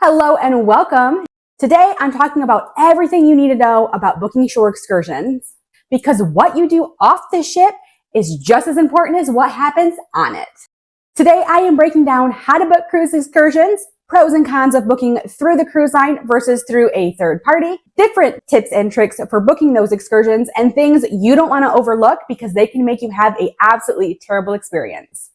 Hello and welcome. Today I'm talking about everything you need to know about booking shore excursions, because what you do off the ship is just as important as what happens on it. Today I am breaking down how to book cruise excursions, pros and cons of booking through the cruise line versus through a third party, different tips and tricks for booking those excursions, and things you don't want to overlook because they can make you have an absolutely terrible experience.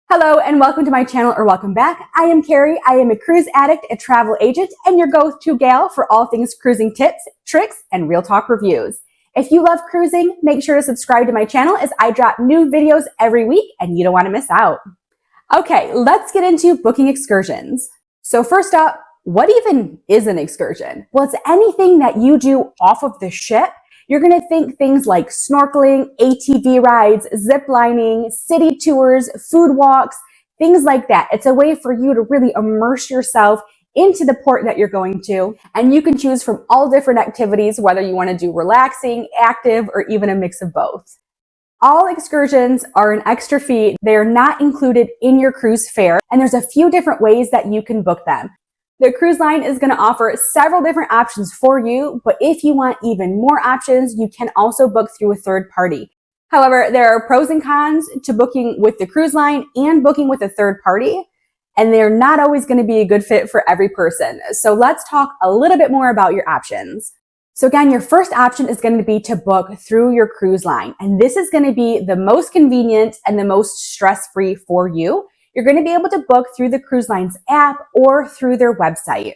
Hello and welcome to my channel, or welcome back. I am Carrie. I am a cruise addict, a travel agent, and your go-to gal for all things cruising tips, tricks, and real talk reviews. If you love cruising, make sure to subscribe to my channel as I drop new videos every week and you don't want to miss out. Okay, let's get into booking excursions. So first up, what even is an excursion? Well, it's anything that you do off of the ship. You're going to think things like snorkeling, ATV rides, zip lining, city tours, food walks, things like that. It's a way for you to really immerse yourself into the port that you're going to. And you can choose from all different activities, whether you want to do relaxing, active, or even a mix of both. All excursions are an extra fee. They are not included in your cruise fare. And there's a few different ways that you can book them. The cruise line is going to offer several different options for you, but if you want even more options, you can also book through a third party. However, there are pros and cons to booking with the cruise line and booking with a third party, and they're not always going to be a good fit for every person. So let's talk a little bit more about your options. So again, your first option is going to be to book through your cruise line, and this is going to be the most convenient and the most stress-free for you. You're going to be able to book through the cruise line's app or through their website.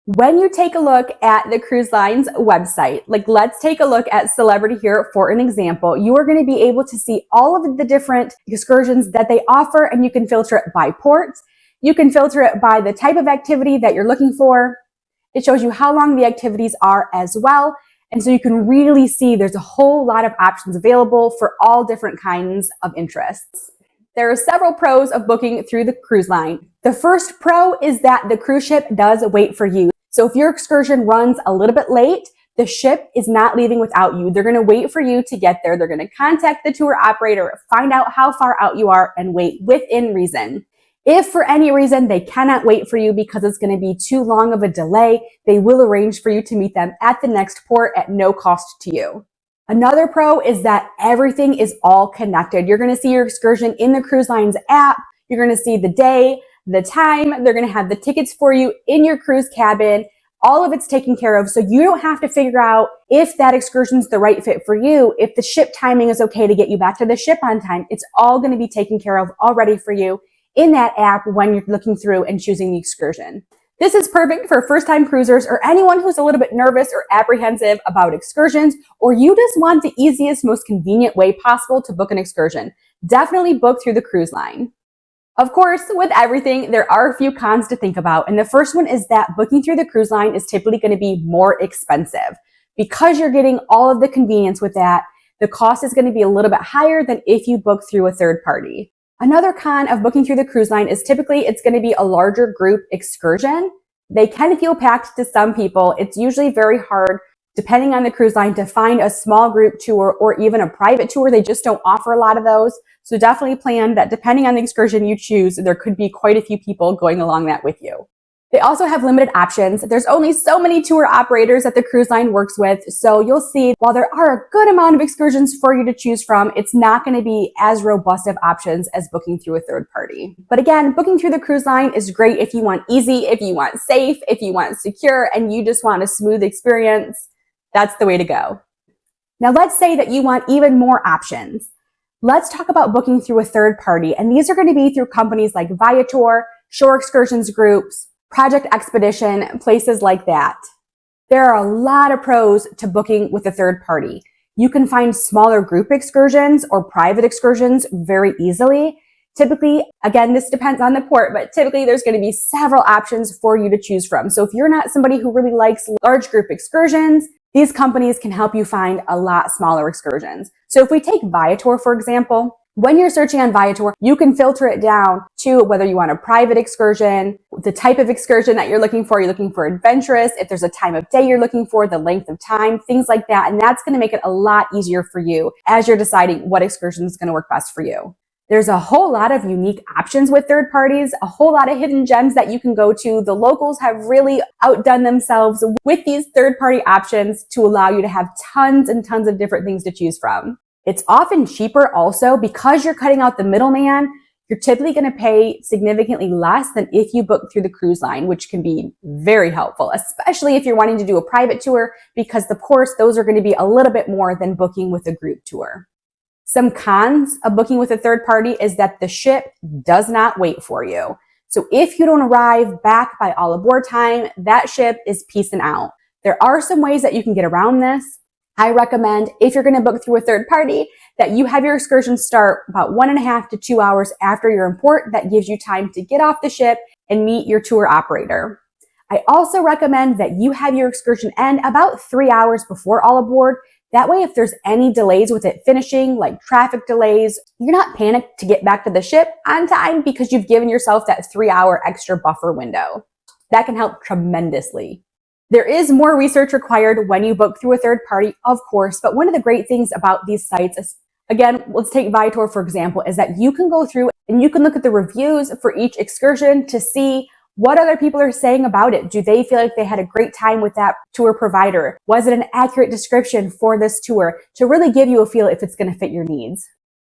When you take a look at the cruise line's website, let's take a look at Celebrity here for an example, you are going to be able to see all of the different excursions that they offer, and you can filter it by ports. You can filter it by the type of activity that you're looking for. It shows you how long the activities are as well. And so you can really see there's a whole lot of options available for all different kinds of interests. There are several pros of booking through the cruise line. The first pro is that the cruise ship does wait for you. So if your excursion runs a little bit late, the ship is not leaving without you. They're going to wait for you to get there. They're going to contact the tour operator, find out how far out you are, and wait within reason. If for any reason they cannot wait for you because it's going to be too long of a delay, they will arrange for you to meet them at the next port at no cost to you. Another pro is that everything is all connected. You're going to see your excursion in the cruise line's app. You're going to see the day, the time. They're going to have the tickets for you in your cruise cabin. All of it's taken care of, so you don't have to figure out if that excursion is the right fit for you, if the ship timing is okay to get you back to the ship on time. It's all going to be taken care of already for you in that app when you're looking through and choosing the excursion. This is perfect for first-time cruisers or anyone who's a little bit nervous or apprehensive about excursions, or you just want the easiest, most convenient way possible to book an excursion. Definitely book through the cruise line. Of course, with everything, there are a few cons to think about, and the first one is that booking through the cruise line is typically going to be more expensive. Because you're getting all of the convenience with that, the cost is going to be a little bit higher than if you book through a third party. Another con of booking through the cruise line is typically it's going to be a larger group excursion. They can feel packed to some people. It's usually very hard, depending on the cruise line, to find a small group tour or even a private tour. They just don't offer a lot of those. So definitely plan that depending on the excursion you choose, there could be quite a few people going along that with you. They also have limited options. There's only so many tour operators that the cruise line works with. So you'll see while there are a good amount of excursions for you to choose from, it's not going to be as robust of options as booking through a third party. But again, booking through the cruise line is great if you want easy, if you want safe, if you want secure, and you just want a smooth experience. That's the way to go. Now let's say that you want even more options. Let's talk about booking through a third party. And these are going to be through companies like Viator, Shore Excursions Groups, Project Expedition, places like that. There are a lot of pros to booking with a third party. You can find smaller group excursions or private excursions very easily. Typically, again, this depends on the port, but typically there's going to be several options for you to choose from. So if you're not somebody who really likes large group excursions, these companies can help you find a lot smaller excursions. So if we take Viator, for example, when you're searching on Viator, you can filter it down to whether you want a private excursion, the type of excursion that you're looking for. You're looking for adventurous, if there's a time of day you're looking for, the length of time, things like that. And that's going to make it a lot easier for you as you're deciding what excursion is going to work best for you. There's a whole lot of unique options with third parties, a whole lot of hidden gems that you can go to. The locals have really outdone themselves with these third-party options to allow you to have tons and tons of different things to choose from. It's often cheaper also because you're cutting out the middleman. You're typically going to pay significantly less than if you book through the cruise line, which can be very helpful, especially if you're wanting to do a private tour, because of course, those are going to be a little bit more than booking with a group tour. Some cons of booking with a third party is that the ship does not wait for you. So if you don't arrive back by all aboard time, that ship is peacing out. There are some ways that you can get around this. I recommend, if you're going to book through a third party, that you have your excursion start about 1.5 to 2 hours after your import. That gives you time to get off the ship and meet your tour operator. I also recommend that you have your excursion end about 3 hours before all aboard. That way, if there's any delays with it finishing, like traffic delays, you're not panicked to get back to the ship on time because you've given yourself that 3-hour extra buffer window. That can help tremendously. There is more research required when you book through a third party, of course, but one of the great things about these sites is, again, let's take Viator, for example, is that you can go through and you can look at the reviews for each excursion to see what other people are saying about it. Do they feel like they had a great time with that tour provider? Was it an accurate description for this tour to really give you a feel if it's going to fit your needs?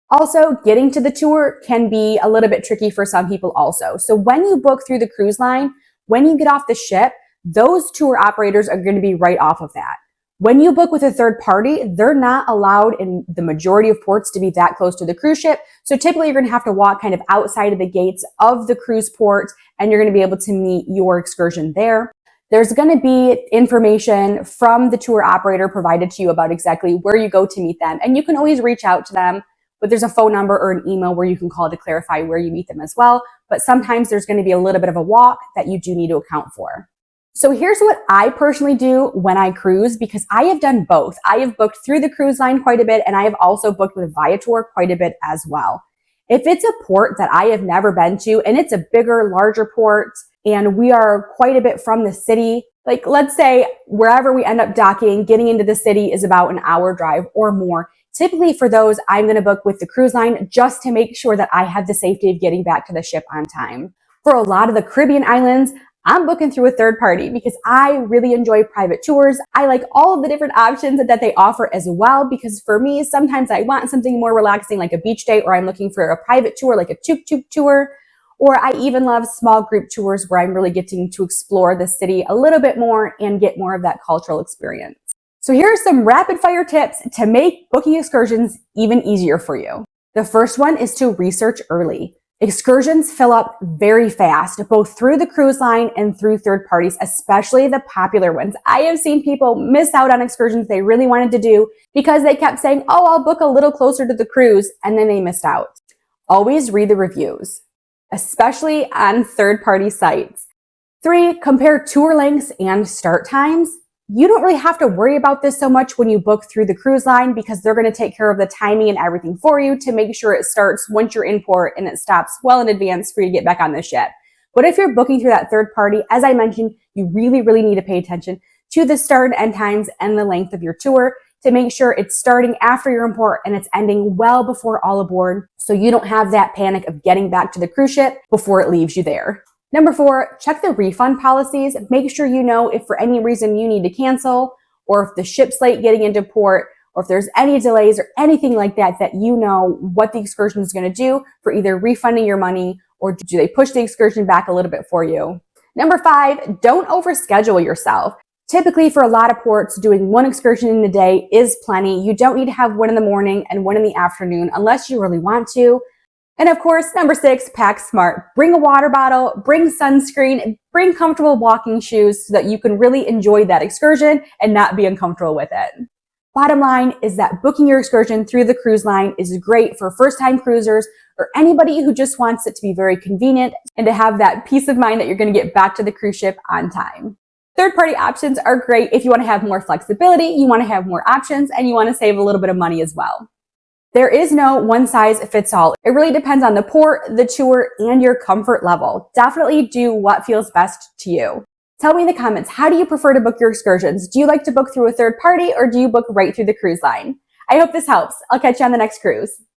Also, getting to the tour can be a little bit tricky for some people also. So when you book through the cruise line, when you get off the ship, those tour operators are going to be right off of that. When you book with a third party, they're not allowed in the majority of ports to be that close to the cruise ship. So typically you're going to have to walk kind of outside of the gates of the cruise port, and you're going to be able to meet your excursion there. There's going to be information from the tour operator provided to you about exactly where you go to meet them. And you can always reach out to them, but there's a phone number or an email where you can call to clarify where you meet them as well. But sometimes there's going to be a little bit of a walk that you do need to account for. So here's what I personally do when I cruise, because I have done both. I have booked through the cruise line quite a bit, and I have also booked with Viator quite a bit as well. If it's a port that I have never been to, and it's a bigger, larger port, and we are quite a bit from the city, like let's say wherever we end up docking, getting into the city is about an hour drive or more. Typically for those, I'm going to book with the cruise line just to make sure that I have the safety of getting back to the ship on time. For a lot of the Caribbean islands, I'm booking through a third party because I really enjoy private tours. I like all of the different options that they offer as well, because for me, sometimes I want something more relaxing like a beach day, or I'm looking for a private tour like a tuk-tuk tour, or I even love small group tours where I'm really getting to explore the city a little bit more and get more of that cultural experience. So here are some rapid fire tips to make booking excursions even easier for you. The first one is to research early. Excursions fill up very fast, both through the cruise line and through third parties, especially the popular ones. I have seen people miss out on excursions they really wanted to do because they kept saying, oh, I'll book a little closer to the cruise, and then they missed out. Always read the reviews, especially on third-party sites. 3, compare tour lengths and start times. You don't really have to worry about this so much when you book through the cruise line because they're going to take care of the timing and everything for you to make sure it starts once you're in port and it stops well in advance for you to get back on the ship. But if you're booking through that third party, as I mentioned, you really, really need to pay attention to the start and end times and the length of your tour to make sure it's starting after your import and it's ending well before all aboard, so you don't have that panic of getting back to the cruise ship before it leaves you there. Number 4, check the refund policies. Make sure you know if for any reason you need to cancel, or if the ship's late getting into port, or if there's any delays or anything like that, that you know what the excursion is going to do for either refunding your money or do they push the excursion back a little bit for you. Number 5, don't overschedule yourself. Typically for a lot of ports, doing one excursion in a day is plenty. You don't need to have one in the morning and one in the afternoon unless you really want to. And of course, number 6, pack smart. Bring a water bottle, bring sunscreen, bring comfortable walking shoes so that you can really enjoy that excursion and not be uncomfortable with it. Bottom line is that booking your excursion through the cruise line is great for first-time cruisers or anybody who just wants it to be very convenient and to have that peace of mind that you're going to get back to the cruise ship on time. Third-party options are great if you want to have more flexibility, you want to have more options, and you want to save a little bit of money as well. There is no one size fits all. It really depends on the port, the tour, and your comfort level. Definitely do what feels best to you. Tell me in the comments, how do you prefer to book your excursions? Do you like to book through a third party or do you book right through the cruise line? I hope this helps. I'll catch you on the next cruise.